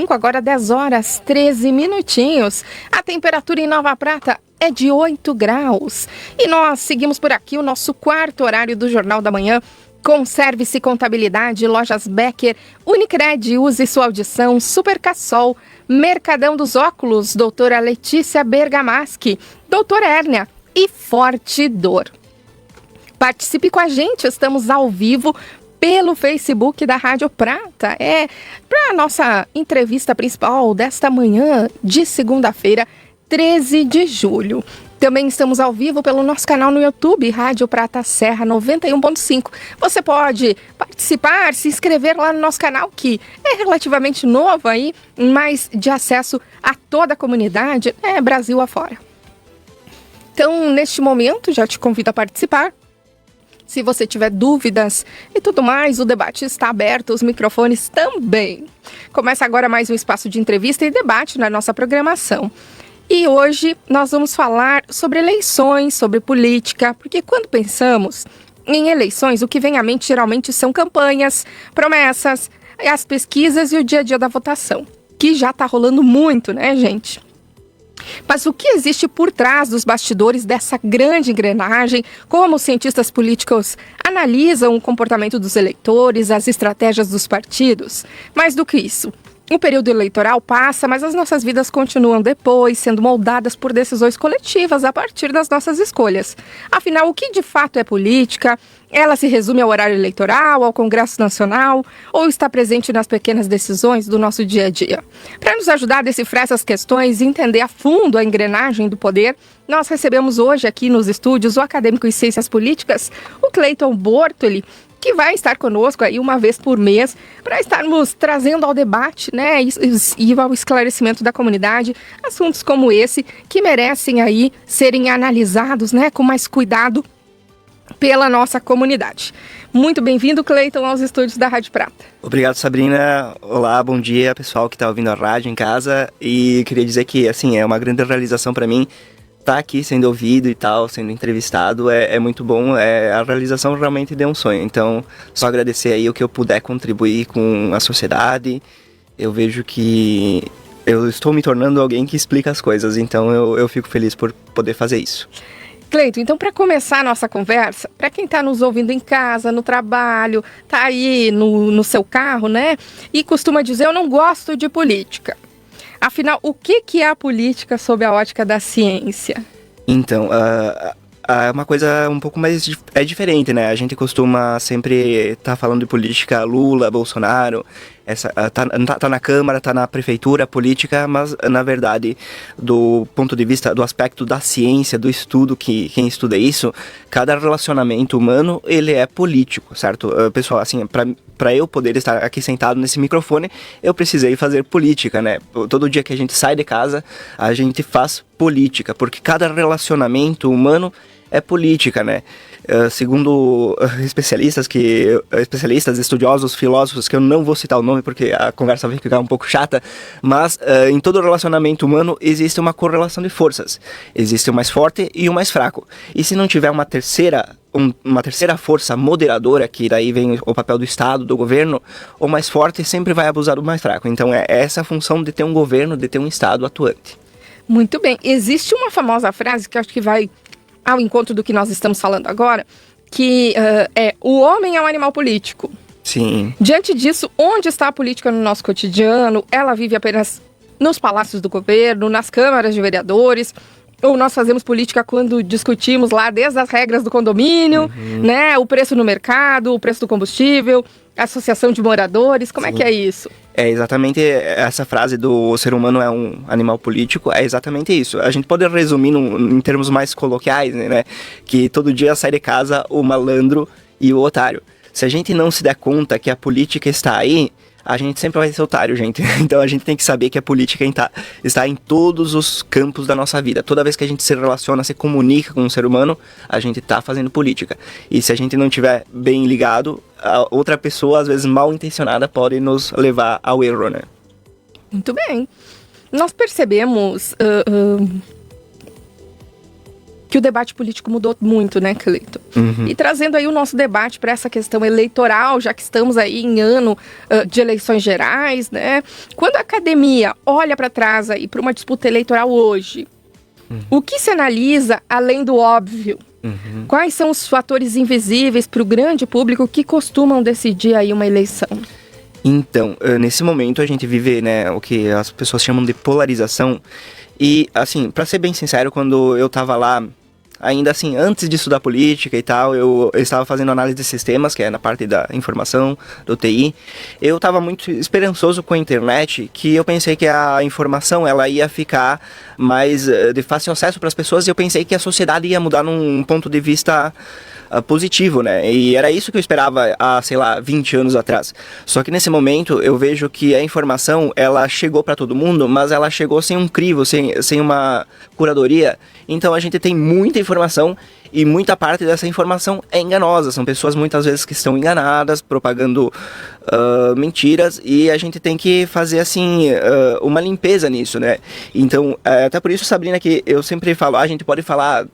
Agora 10 horas 13 minutinhos. A temperatura em Nova Prata é de 8 graus. E nós seguimos por aqui o nosso quarto horário do Jornal da Manhã com Service Contabilidade, Lojas Becker, Unicred, use sua audição, Supercassol, Mercadão dos Óculos, doutora Letícia Bergamaschi, doutora Hérnia e Forte Dor. Participe com a gente, estamos ao vivo pelo Facebook da Rádio Prata. Para a nossa entrevista principal desta manhã de segunda-feira, 13 de julho. Também estamos ao vivo pelo nosso canal no YouTube, Rádio Prata Serra 91.5. Você pode participar, se inscrever lá no nosso canal, que é relativamente novo aí, mas de acesso a toda a comunidade, Brasil afora. Então, neste momento, já te convido a participar. Se você tiver dúvidas e tudo mais, o debate está aberto, os microfones também. Começa agora mais um espaço de entrevista e debate na nossa programação. E hoje nós vamos falar sobre eleições, sobre política, porque quando pensamos em eleições, o que vem à mente geralmente são campanhas, promessas, as pesquisas e o dia a dia da votação, que já está rolando muito, né, gente? Mas o que existe por trás dos bastidores dessa grande engrenagem? Como os cientistas políticos analisam o comportamento dos eleitores, as estratégias dos partidos? Mais do que isso, o período eleitoral passa, mas as nossas vidas continuam depois, sendo moldadas por decisões coletivas a partir das nossas escolhas. Afinal, o que de fato é política? Ela se resume ao horário eleitoral, ao Congresso Nacional, ou está presente nas pequenas decisões do nosso dia a dia? Para nos ajudar a decifrar essas questões e entender a fundo a engrenagem do poder, nós recebemos hoje aqui nos estúdios o acadêmico em Ciências Políticas, o Cleiton Bortoli, que vai estar conosco aí uma vez por mês para estarmos trazendo ao debate, né, e ao esclarecimento da comunidade assuntos como esse que merecem aí serem analisados, né, com mais cuidado pela nossa comunidade. Muito bem-vindo, Cleiton, aos estúdios da Rádio Prata. Obrigado, Sabrina. Olá, bom dia, pessoal que está ouvindo a rádio em casa. E queria dizer que, assim, é uma grande realização para mim estar aqui sendo ouvido e tal, sendo entrevistado. É muito bom, a realização realmente de um sonho. Então, só agradecer aí o que eu puder contribuir com a sociedade. Eu vejo que eu estou me tornando alguém que explica as coisas, então eu fico feliz por poder fazer isso. Cleiton, então para começar a nossa conversa, para quem está nos ouvindo em casa, no trabalho, está aí no seu carro, né? E costuma dizer, eu não gosto de política. Afinal, o que é a política sob a ótica da ciência? Então, uma coisa um pouco mais diferente, né? A gente costuma sempre estar falando de política, Lula, Bolsonaro, tá na Câmara, tá na Prefeitura, política, mas na verdade, do ponto de vista, do aspecto da ciência, do estudo, que quem estuda isso, cada relacionamento humano, ele é político, certo? Pessoal, assim, para eu poder estar aqui sentado nesse microfone, eu precisei fazer política, né? Todo dia que a gente sai de casa, a gente faz política, porque cada relacionamento humano é política, né? Segundo especialistas, estudiosos, filósofos, que eu não vou citar o nome porque a conversa vai ficar um pouco chata, mas em todo relacionamento humano existe uma correlação de forças. Existe o mais forte e o mais fraco. E se não tiver uma terceira força moderadora, que daí vem o papel do Estado, do governo, o mais forte sempre vai abusar do mais fraco. Então é essa a função de ter um governo, de ter um Estado atuante. Muito bem. Existe uma famosa frase que eu acho que vai ao encontro do que nós estamos falando agora, que o homem é um animal político. Sim. Diante disso, onde está a política no nosso cotidiano? Ela vive apenas nos palácios do governo, nas câmaras de vereadores, ou nós fazemos política quando discutimos lá desde as regras do condomínio, né, o preço no mercado, o preço do combustível, a associação de moradores, como Sim. É que é isso? É exatamente essa frase do ser humano é um animal político, é exatamente isso. A gente pode resumir em termos mais coloquiais, né, que todo dia sai de casa o malandro e o otário. Se a gente não se der conta que a política está aí, a gente sempre vai ser otário, gente. Então a gente tem que saber que a política está em todos os campos da nossa vida. Toda vez que a gente se relaciona, se comunica com um ser humano, a gente está fazendo política. E se a gente não estiver bem ligado, a outra pessoa, às vezes mal intencionada, pode nos levar ao erro, né? Muito bem. Nós percebemos que o debate político mudou muito, né, Cleiton? E trazendo aí o nosso debate para essa questão eleitoral, já que estamos aí em ano de eleições gerais, né? Quando a academia olha para trás aí para uma disputa eleitoral hoje, o que se analisa além do óbvio? Quais são os fatores invisíveis para o grande público que costumam decidir aí uma eleição? Então, nesse momento a gente vive, né, o que as pessoas chamam de polarização. E, assim, pra ser bem sincero, quando eu tava lá, ainda assim, antes de estudar política e tal, eu estava fazendo análise de sistemas, que é na parte da informação, do TI. Eu tava muito esperançoso com a internet, que eu pensei que a informação, ela ia ficar mais de fácil acesso para as pessoas, e eu pensei que a sociedade ia mudar num ponto de vista positivo, né? E era isso que eu esperava há, sei lá, 20 anos atrás. Só que nesse momento eu vejo que a informação, ela chegou para todo mundo, mas ela chegou sem um crivo, sem uma curadoria. Então a gente tem muita informação e muita parte dessa informação é enganosa. São pessoas muitas vezes que estão enganadas, propagando mentiras, e a gente tem que fazer assim uma limpeza nisso, né? Então, até por isso, Sabrina, que eu sempre falo, a gente pode falar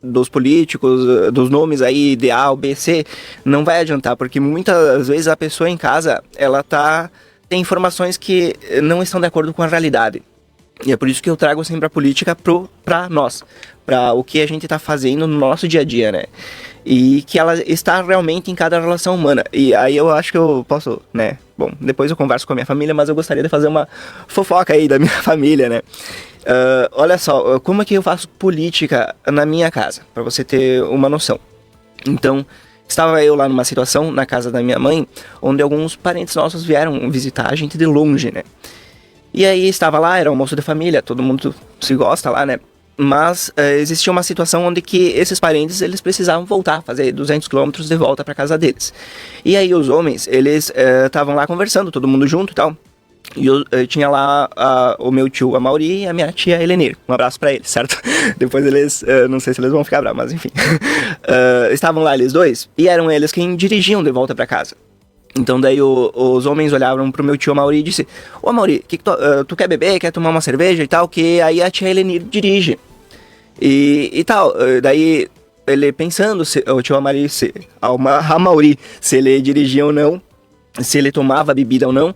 dos políticos, dos nomes aí de A, B, C, não vai adiantar, porque muitas vezes a pessoa em casa, ela tem informações que não estão de acordo com a realidade. E é por isso que eu trago sempre a política para nós, para o que a gente está fazendo no nosso dia a dia, né? E que ela está realmente em cada relação humana. E aí eu acho que eu posso, né? Bom, depois eu converso com a minha família, mas eu gostaria de fazer uma fofoca aí da minha família, né? Olha só, como é que eu faço política na minha casa, para você ter uma noção. Então, estava eu lá numa situação, na casa da minha mãe, onde alguns parentes nossos vieram visitar a gente de longe, né? E aí estava lá, era almoço de família, todo mundo se gosta lá, né? Mas existia uma situação onde que esses parentes, eles precisavam voltar, fazer 200 quilômetros de volta para casa deles. E aí os homens, eles estavam lá conversando, todo mundo junto e tal. E eu tinha lá o meu tio Amaury e a minha tia Helenir. Um abraço pra eles, certo? Depois eles, não sei se eles vão ficar bravos, mas enfim. Estavam lá eles dois, e eram eles quem dirigiam de volta pra casa. Então daí os homens olhavam pro meu tio Amaury e disse: Ô Amaury, tu quer beber, quer tomar uma cerveja e tal? Que aí a tia Helenir dirige. E tal, daí ele pensando, o tio Amaury, se ele dirigia ou não, se ele tomava bebida ou não.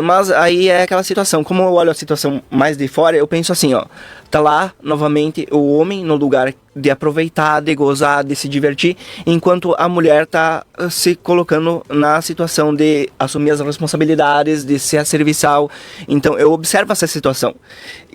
Mas aí é aquela situação, como eu olho a situação mais de fora, eu penso assim, ó, tá lá novamente o homem no lugar de aproveitar, de gozar, de se divertir, enquanto a mulher tá se colocando na situação de assumir as responsabilidades, de ser serviçal. Então eu observo essa situação.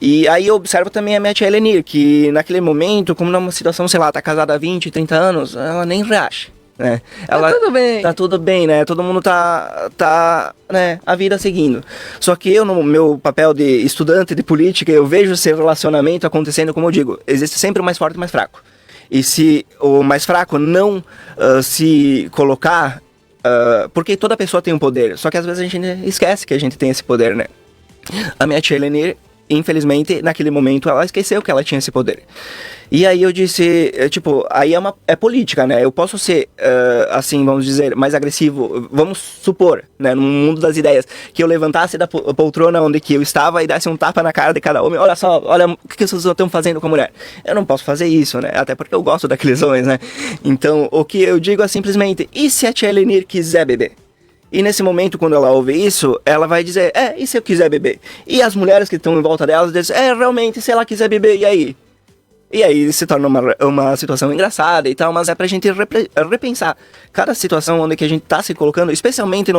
E aí eu observo também a minha tia Helenir, que naquele momento, como numa situação, sei lá, tá casada há 20, 30 anos, ela nem reacha. Né? Tá tudo bem. Tá tudo bem, né? Todo mundo tá, né? A vida seguindo. Só que eu, no meu papel de estudante de política, eu vejo esse relacionamento acontecendo, como eu digo, existe sempre o mais forte e o mais fraco. E se o mais fraco não se colocar, porque toda pessoa tem um poder, só que às vezes a gente esquece que a gente tem esse poder, né? A minha tia Helenir, infelizmente, naquele momento, ela esqueceu que ela tinha esse poder. E aí eu disse, tipo, aí é política, né? Eu posso ser, assim, vamos dizer, mais agressivo. Vamos supor, né, no mundo das ideias, que eu levantasse da poltrona onde que eu estava e desse um tapa na cara de cada homem. Olha só, olha o que vocês estão fazendo com a mulher. Eu não posso fazer isso, né? Até porque eu gosto daqueles homens, né? Então, o que eu digo é simplesmente, e se a tia Helenir quiser beber? E nesse momento, quando ela ouve isso, ela vai dizer, e se eu quiser beber? E as mulheres que estão em volta delas dizem, realmente, se ela quiser beber, e aí? E aí se torna uma situação engraçada e tal, mas é pra gente repensar cada situação onde que a gente tá se colocando, especialmente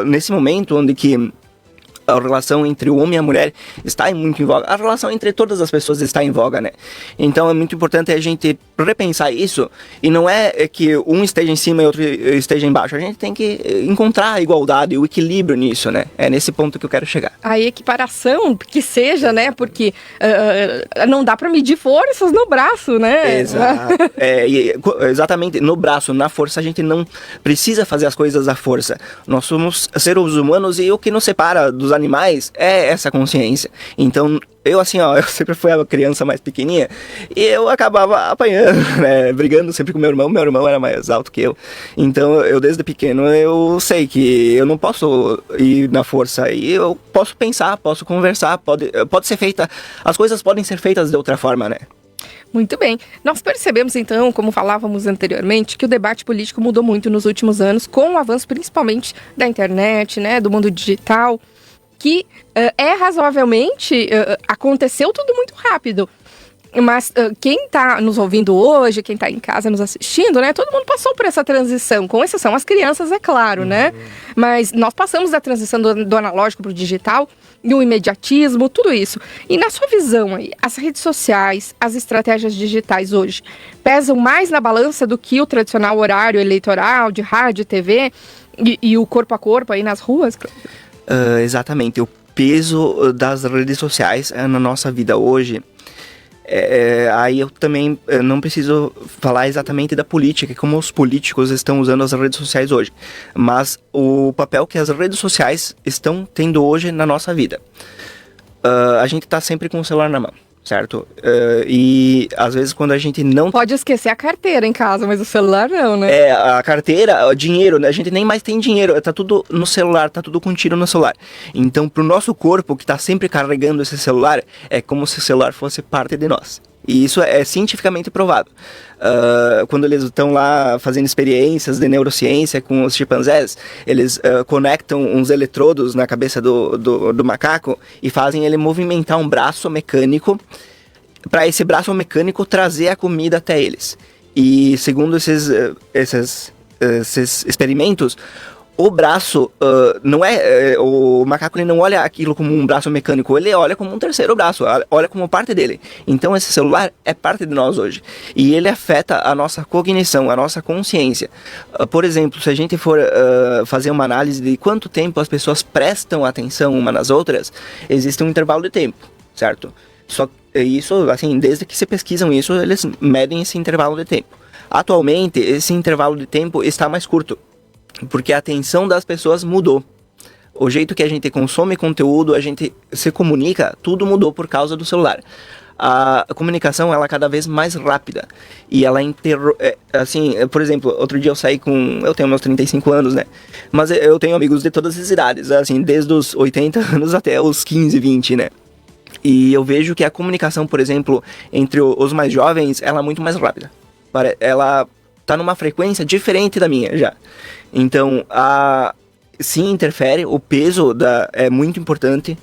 nesse momento onde que a relação entre o homem e a mulher está muito em voga. A relação entre todas as pessoas está em voga, né? Então é muito importante a gente repensar isso, e não é que um esteja em cima e outro esteja embaixo. A gente tem que encontrar a igualdade, o equilíbrio nisso, né? É nesse ponto que eu quero chegar. A equiparação, que seja, né? Porque não dá para medir forças no braço, né? Exato. Exatamente, no braço, na força, a gente não precisa fazer as coisas à força. Nós somos seres humanos, e o que nos separa dos animais é essa consciência. Então, eu assim, ó, eu sempre fui a criança mais pequenininha, e eu acabava apanhando, né, brigando sempre com meu irmão era mais alto que eu. Então, eu desde pequeno, eu sei que eu não posso ir na força, e eu posso pensar, posso conversar, pode ser feita, as coisas podem ser feitas de outra forma, né? Muito bem. Nós percebemos, então, como falávamos anteriormente, que o debate político mudou muito nos últimos anos, com o avanço principalmente da internet, né, do mundo digital, que razoavelmente aconteceu tudo muito rápido. Mas quem está nos ouvindo hoje, quem está em casa nos assistindo, né? Todo mundo passou por essa transição, com exceção as crianças, é claro, né? Mas nós passamos da transição do analógico para o digital, e o imediatismo, tudo isso. E na sua visão aí, as redes sociais, as estratégias digitais hoje, pesam mais na balança do que o tradicional horário eleitoral de rádio, TV e o corpo a corpo aí nas ruas? Exatamente. O peso das redes sociais na nossa vida hoje... aí eu também não preciso falar exatamente da política, como os políticos estão usando as redes sociais hoje, mas o papel que as redes sociais estão tendo hoje na nossa vida. A gente está sempre com o celular na mão, certo? E às vezes quando a gente não... Pode esquecer a carteira em casa, mas o celular não, né? A carteira, o dinheiro, né? A gente nem mais tem dinheiro, tá tudo no celular, tá tudo contido no celular. Então, pro nosso corpo, que tá sempre carregando esse celular, é como se o celular fosse parte de nós. E isso é cientificamente provado. Quando eles estão lá fazendo experiências de neurociência com os chimpanzés, eles conectam uns eletrodos na cabeça do macaco e fazem ele movimentar um braço mecânico para esse braço mecânico trazer a comida até eles. E segundo esses experimentos, o braço não o macaco ele não olha aquilo como um braço mecânico, ele olha como um terceiro braço, olha como parte dele. Então esse celular é parte de nós hoje e ele afeta a nossa cognição, a nossa consciência. Por exemplo, se a gente for fazer uma análise de quanto tempo as pessoas prestam atenção umas nas outras, existe um intervalo de tempo, certo? Só isso, assim, desde que se pesquisam isso, eles medem esse intervalo de tempo. Atualmente, esse intervalo de tempo está mais curto, porque a atenção das pessoas mudou. O jeito que a gente consome conteúdo, a gente se comunica, tudo mudou por causa do celular. A comunicação, ela é cada vez mais rápida. E ela assim, por exemplo, outro dia eu tenho meus 35 anos, né? Mas eu tenho amigos de todas as idades, assim, desde os 80 anos até os 15, 20, né? E eu vejo que a comunicação, por exemplo, entre os mais jovens, ela é muito mais rápida. Ela tá numa frequência diferente da minha já. Então, sim, interfere, o peso é muito importante.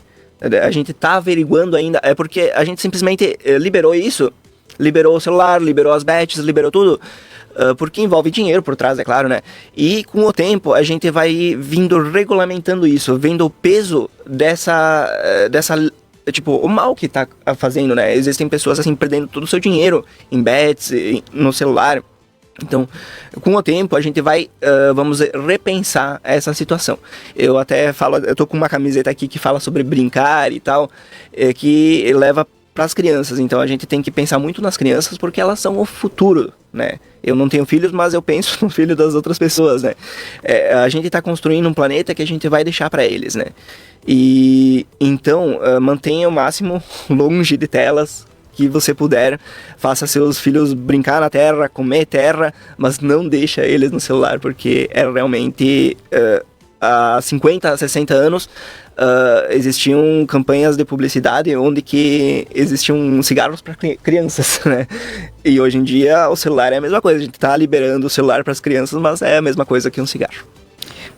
A gente tá averiguando ainda, é porque a gente simplesmente liberou isso, liberou o celular, liberou as bets, liberou tudo, porque envolve dinheiro por trás, é claro, né? E com o tempo a gente vai vindo regulamentando isso, vendo o peso dessa tipo, o mal que tá fazendo, né? Existem pessoas assim perdendo todo o seu dinheiro em bets, no celular. Então, com o tempo, a gente vai, vamos repensar essa situação. Eu até falo, eu tô com uma camiseta aqui que fala sobre brincar e tal, que leva para as crianças. Então, a gente tem que pensar muito nas crianças porque elas são o futuro, né? Eu não tenho filhos, mas eu penso no filho das outras pessoas, né? A gente tá construindo um planeta que a gente vai deixar para eles, né? E então, mantenha o máximo longe de telas que você puder, faça seus filhos brincar na terra, comer terra, mas não deixa eles no celular, porque é realmente, há 50, 60 anos, existiam campanhas de publicidade onde que existiam cigarros para crianças, né? E hoje em dia o celular é a mesma coisa, a gente está liberando o celular para as crianças, mas é a mesma coisa que um cigarro.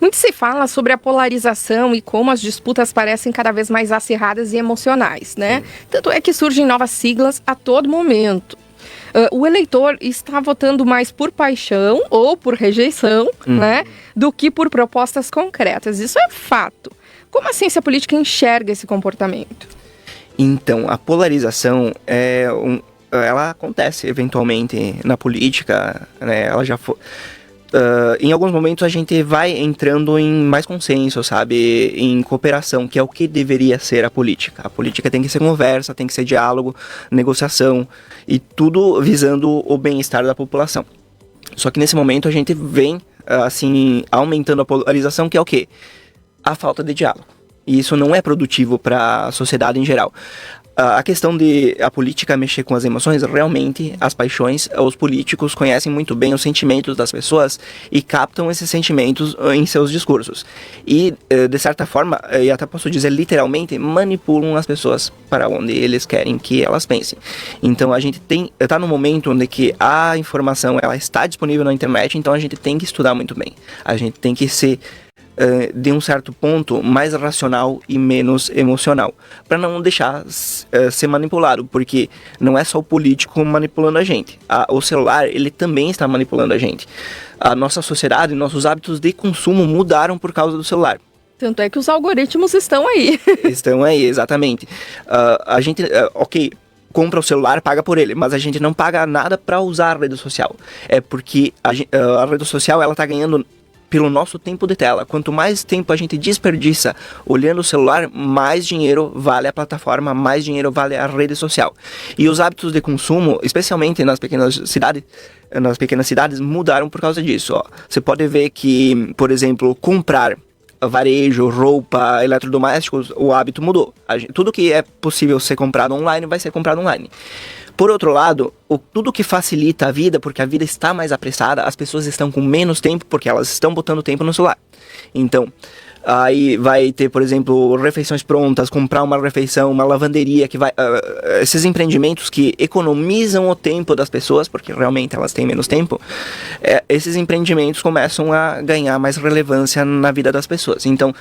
Muito se fala sobre a polarização e como as disputas parecem cada vez mais acirradas e emocionais, né? Tanto é que surgem novas siglas a todo momento. O eleitor está votando mais por paixão ou por rejeição, né? Do que por propostas concretas. Isso é fato. Como a ciência política enxerga esse comportamento? Então, a polarização ela acontece eventualmente na política, né? Ela já foi... em alguns momentos a gente vai entrando em mais consenso, sabe? Em cooperação, que é o que deveria ser a política. A política tem que ser conversa, tem que ser diálogo, negociação e tudo visando o bem-estar da população. Só que nesse momento a gente vem, assim, aumentando a polarização, que é o quê? A falta de diálogo. E isso não é produtivo para a sociedade em geral. A questão de a política mexer com as emoções, realmente, as paixões, os políticos conhecem muito bem os sentimentos das pessoas e captam esses sentimentos em seus discursos. E, de certa forma, e até posso dizer literalmente, manipulam as pessoas para onde eles querem que elas pensem. Então, a gente está no momento onde que a informação ela está disponível na internet, então a gente tem que estudar muito bem. A gente tem que ser de um certo ponto mais racional e menos emocional, para não deixar ser manipulado, porque não é só o político manipulando a gente, o celular ele também está manipulando a gente. A nossa sociedade, nossos hábitos de consumo mudaram por causa do celular. Tanto é que os algoritmos estão aí. Estão aí, exatamente. A gente, compra o celular, paga por ele, mas a gente não paga nada para usar a rede social. É porque a rede social ela está ganhando pelo nosso tempo de tela. Quanto mais tempo a gente desperdiça olhando o celular, mais dinheiro vale a plataforma, mais dinheiro vale a rede social. E os hábitos de consumo, especialmente nas pequenas cidades, mudaram por causa disso. Você pode ver que, por exemplo, comprar varejo, roupa, eletrodomésticos, o hábito mudou. Tudo que é possível ser comprado online vai ser comprado online. Por outro lado, tudo que facilita a vida, porque a vida está mais apressada, as pessoas estão com menos tempo porque elas estão botando tempo no celular. Então, aí vai ter, por exemplo, refeições prontas, comprar uma refeição, uma lavanderia, esses empreendimentos que economizam o tempo das pessoas, porque realmente elas têm menos tempo, esses empreendimentos começam a ganhar mais relevância na vida das pessoas. Então,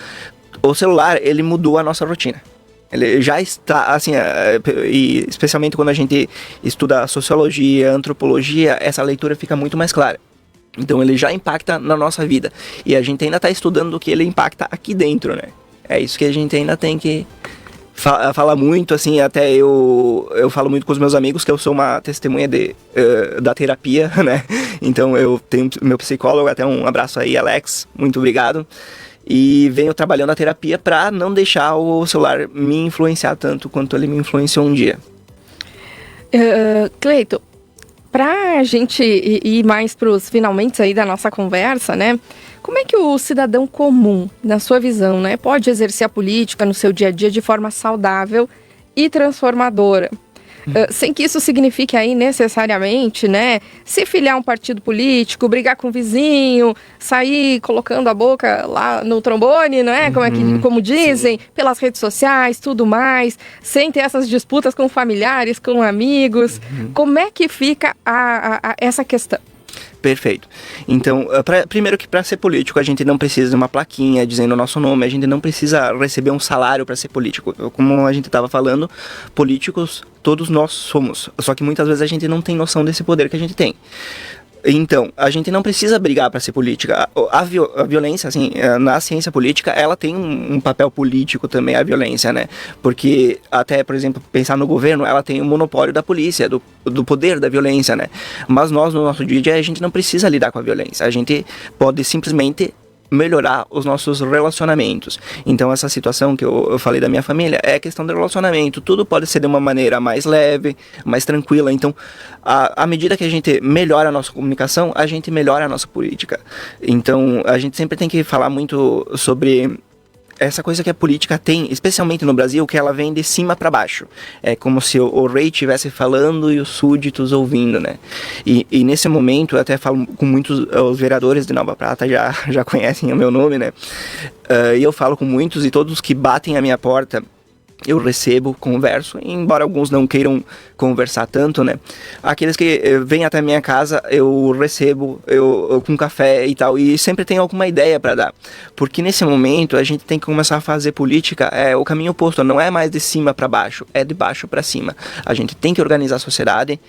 o celular, ele mudou a nossa rotina. Ele já está, assim, e especialmente quando a gente estuda sociologia, antropologia, essa leitura fica muito mais clara. Então ele já impacta na nossa vida. E a gente ainda está estudando o que ele impacta aqui dentro, né? É isso que a gente ainda tem que falar muito, assim, até eu falo muito com os meus amigos que eu sou uma testemunha da terapia, né? Então eu tenho meu psicólogo, até um abraço aí, Alex, muito obrigado. E venho trabalhando a terapia para não deixar o celular me influenciar tanto quanto ele me influenciou um dia. Cleito, para a gente ir mais para os finalmente aí da nossa conversa, né? Como é que o cidadão comum, na sua visão, né, pode exercer a política no seu dia a dia de forma saudável e transformadora? Sem que isso signifique aí necessariamente, né, se filiar a um partido político, brigar com o vizinho, sair colocando a boca lá no trombone, né, como dizem, pelas redes sociais, tudo mais, sem ter essas disputas com familiares, com amigos. Como é que fica essa questão? Perfeito. Então, primeiro que para ser político a gente não precisa de uma plaquinha dizendo o nosso nome, a gente não precisa receber um salário para ser político. Como a gente estava falando, políticos todos nós somos, só que muitas vezes a gente não tem noção desse poder que a gente tem. Então, a gente não precisa brigar para ser política. A violência, assim, na ciência política, ela tem um papel político também, a violência, né? Porque, até, por exemplo, pensar no governo, ela tem o monopólio da polícia, do poder da violência, né? Mas nós, no nosso dia a dia, a gente não precisa lidar com a violência. A gente pode simplesmente melhorar os nossos relacionamentos. Então essa situação que eu falei da minha família é questão de relacionamento. Tudo pode ser de uma maneira mais leve, mais tranquila. Então à medida que a gente melhora a nossa comunicação, a gente melhora a nossa política. Então a gente sempre tem que falar muito sobre essa coisa que a política tem, especialmente no Brasil, que ela vem de cima para baixo. É como se o rei estivesse falando e os súditos ouvindo, né? E nesse momento, eu até falo com muitos, os vereadores de Nova Prata já conhecem o meu nome, né? E eu falo com muitos e todos que batem à minha porta, eu recebo, converso, embora alguns não queiram conversar tanto, né? Aqueles que vêm até a minha casa, eu recebo eu com café e tal, e sempre tem alguma ideia para dar. Porque nesse momento a gente tem que começar a fazer política, o caminho oposto, não é mais de cima para baixo, é de baixo para cima. A gente tem que organizar a sociedade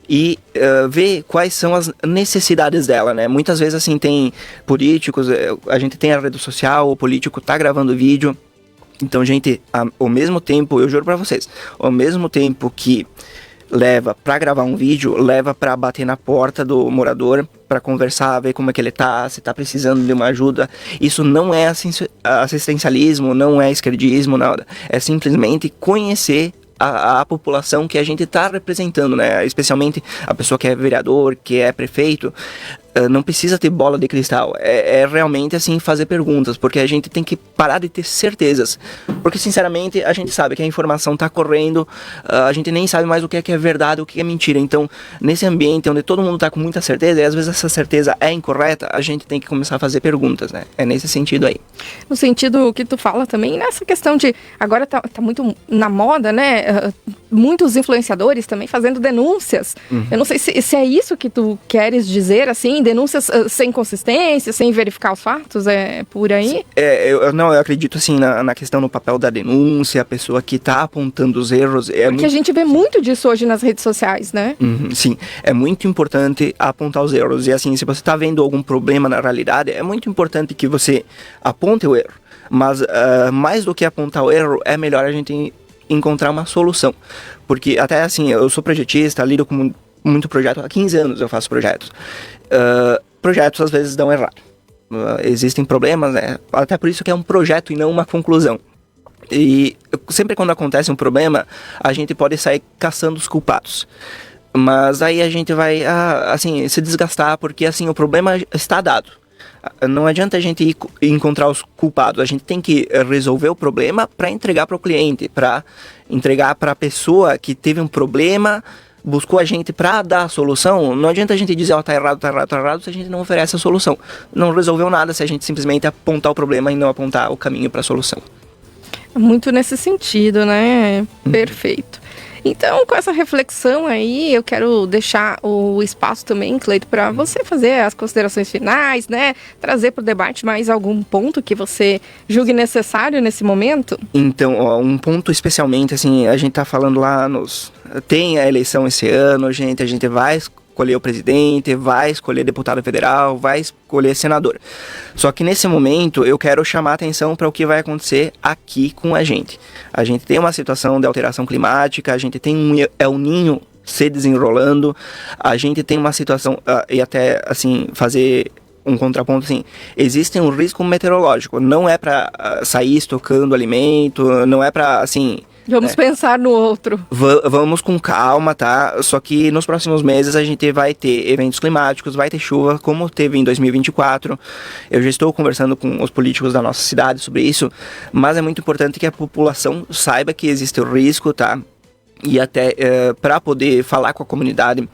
e ver quais são as necessidades dela, né? Muitas vezes, assim, tem políticos, a gente tem a rede social, o político tá gravando vídeo. Então, gente, ao mesmo tempo, eu juro pra vocês, ao mesmo tempo que leva pra gravar um vídeo, leva pra bater na porta do morador, pra conversar, ver como é que ele tá, se tá precisando de uma ajuda. Isso não é assistencialismo, não é esquerdismo, nada. É simplesmente conhecer a população que a gente está representando, né? Especialmente a pessoa que é vereador, que é prefeito. não precisa ter bola de cristal, é realmente assim fazer perguntas, porque a gente tem que parar de ter certezas, porque sinceramente a gente sabe que a informação está correndo, a gente nem sabe mais o que é verdade, o que é mentira. Então nesse ambiente onde todo mundo está com muita certeza e às vezes essa certeza é incorreta, a gente tem que começar a fazer perguntas, né? É nesse sentido aí. No sentido que tu fala também, nessa questão de, agora tá muito na moda, né, muitos influenciadores também fazendo denúncias. Eu não sei se é isso que tu queres dizer, assim, denúncias sem consistência, sem verificar os fatos, é por aí? Eu acredito assim na questão no papel da denúncia, a pessoa que está apontando os erros. Porque a gente vê muito disso hoje nas redes sociais, né? Sim, é muito importante apontar os erros. E assim, se você está vendo algum problema na realidade, é muito importante que você aponte o erro. Mas mais do que apontar o erro, é melhor a gente encontrar uma solução. Porque até assim, eu sou projetista, lido com muito projeto, há 15 anos eu faço projetos. Projetos às vezes dão errado. Existem problemas, né? Até por isso que é um projeto e não uma conclusão. E sempre quando acontece um problema, a gente pode sair caçando os culpados. Mas aí a gente vai assim, se desgastar, porque assim, o problema está dado. Não adianta a gente ir encontrar os culpados, a gente tem que resolver o problema para entregar para o cliente, para entregar para a pessoa que teve um problema, buscou a gente para dar a solução. Não adianta a gente dizer, tá errado, se a gente não oferece a solução. Não resolveu nada se a gente simplesmente apontar o problema e não apontar o caminho para a solução. Muito nesse sentido, né? Perfeito. Então, com essa reflexão aí, eu quero deixar o espaço também, Cleiton, para você fazer as considerações finais, né? Trazer para o debate mais algum ponto que você julgue necessário nesse momento. Então, um ponto especialmente, assim, a gente tá falando lá tem a eleição esse ano, gente, a gente vai escolher o presidente, vai escolher deputado federal, vai escolher senador. Só que nesse momento eu quero chamar a atenção para o que vai acontecer aqui com a gente. A gente tem uma situação de alteração climática, a gente tem um El Niño se desenrolando, a gente tem uma situação, e até assim, fazer um contraponto assim, existe um risco meteorológico, não é para sair estocando alimento, não é para assim... Vamos pensar no outro. Vamos com calma, tá? Só que nos próximos meses a gente vai ter eventos climáticos, vai ter chuva, como teve em 2024. Eu já estou conversando com os políticos da nossa cidade sobre isso, mas é muito importante que a população saiba que existe o risco, tá? E até para poder falar com a comunidade,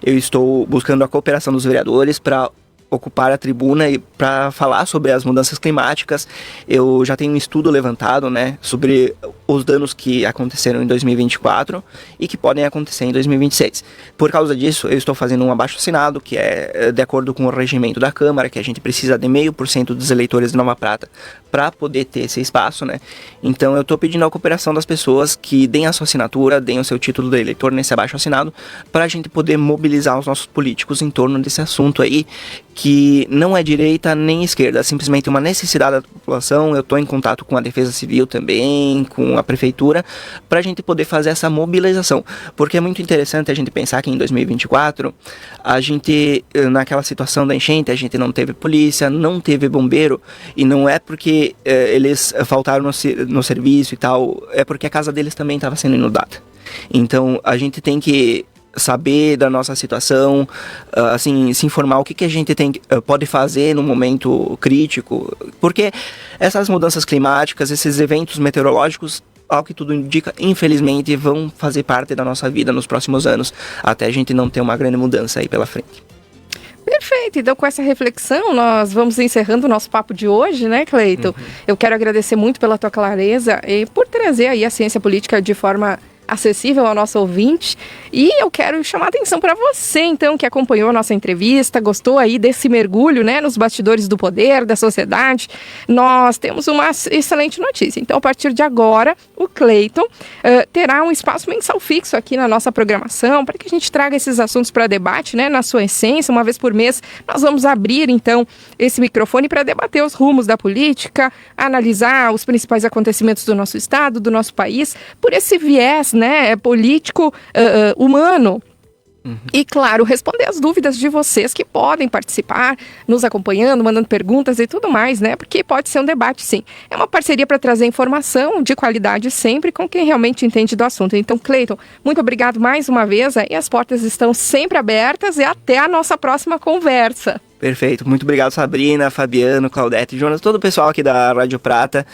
eu estou buscando a cooperação dos vereadores para ocupar a tribuna e para falar sobre as mudanças climáticas. Eu já tenho um estudo levantado, né, sobre os danos que aconteceram em 2024 e que podem acontecer em 2026. Por causa disso, eu estou fazendo um abaixo-assinado, que é de acordo com o regimento da Câmara, que a gente precisa de 0,5% dos eleitores de Nova Prata para poder ter esse espaço, né? Então eu estou pedindo a cooperação das pessoas que deem a sua assinatura, deem o seu título de eleitor nesse abaixo-assinado, para a gente poder mobilizar os nossos políticos em torno desse assunto aí, que não é direita nem esquerda, é simplesmente uma necessidade da população. Eu estou em contato com a Defesa Civil também, com a Prefeitura, para a gente poder fazer essa mobilização, porque é muito interessante a gente pensar que em 2024, a gente, naquela situação da enchente, a gente não teve polícia, não teve bombeiro, e não é porque eles faltaram no serviço e tal, é porque a casa deles também estava sendo inundada. Então a gente tem que saber da nossa situação, assim, se informar o que a gente pode fazer no momento crítico, porque essas mudanças climáticas, esses eventos meteorológicos, ao que tudo indica, infelizmente vão fazer parte da nossa vida nos próximos anos, até a gente não ter uma grande mudança aí pela frente. Perfeito, então com essa reflexão nós vamos encerrando o nosso papo de hoje, né, Cleiton? Eu quero agradecer muito pela tua clareza e por trazer aí a ciência política de forma acessível ao nosso ouvinte. E eu quero chamar a atenção para você, então, que acompanhou a nossa entrevista, gostou aí desse mergulho, né, nos bastidores do poder, da sociedade. Nós temos uma excelente notícia. Então, a partir de agora, o Cleiton terá um espaço mensal fixo aqui na nossa programação, para que a gente traga esses assuntos para debate, né, na sua essência. Uma vez por mês, nós vamos abrir, então, esse microfone para debater os rumos da política, analisar os principais acontecimentos do nosso estado, do nosso país, por esse viés, né, político, humano. E, claro, responder as dúvidas de vocês que podem participar, nos acompanhando, mandando perguntas e tudo mais, né? Porque pode ser um debate, sim. É uma parceria para trazer informação de qualidade sempre com quem realmente entende do assunto. Então, Cleiton, muito obrigado mais uma vez. E as portas estão sempre abertas e até a nossa próxima conversa. Perfeito. Muito obrigado, Sabrina, Fabiano, Claudete, Jonas, todo o pessoal aqui da Rádio Prata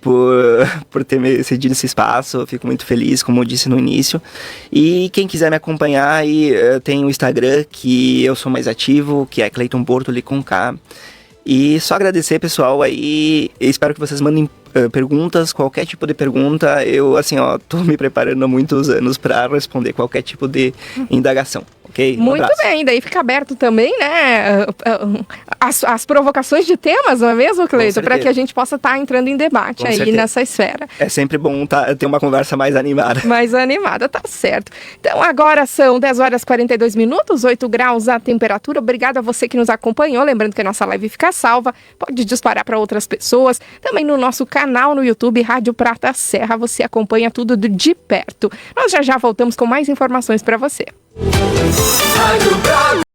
por ter me cedido esse espaço. Eu fico muito feliz, como eu disse no início. E quem quiser me acompanhar aí, tem o Instagram, que eu sou mais ativo, que é Cleiton Bortoli com K. E só agradecer, pessoal, aí. Espero que vocês mandem perguntas, qualquer tipo de pergunta. Eu, assim, tô me preparando há muitos anos para responder qualquer tipo de indagação, ok? Muito bem, daí fica aberto também, né, as provocações de temas, não é mesmo, Cleiton? Para que a gente possa estar entrando em debate Com aí certeza. nessa esfera. É sempre bom ter uma conversa mais animada. Mais animada, tá certo. Então agora são 10 horas e 42 minutos, 8 graus a temperatura. Obrigada a você que nos acompanhou. Lembrando que a nossa live fica salva, pode disparar para outras pessoas. Também no nosso canal no YouTube, Rádio Prata Serra, você acompanha tudo de perto. Nós já voltamos com mais informações para você.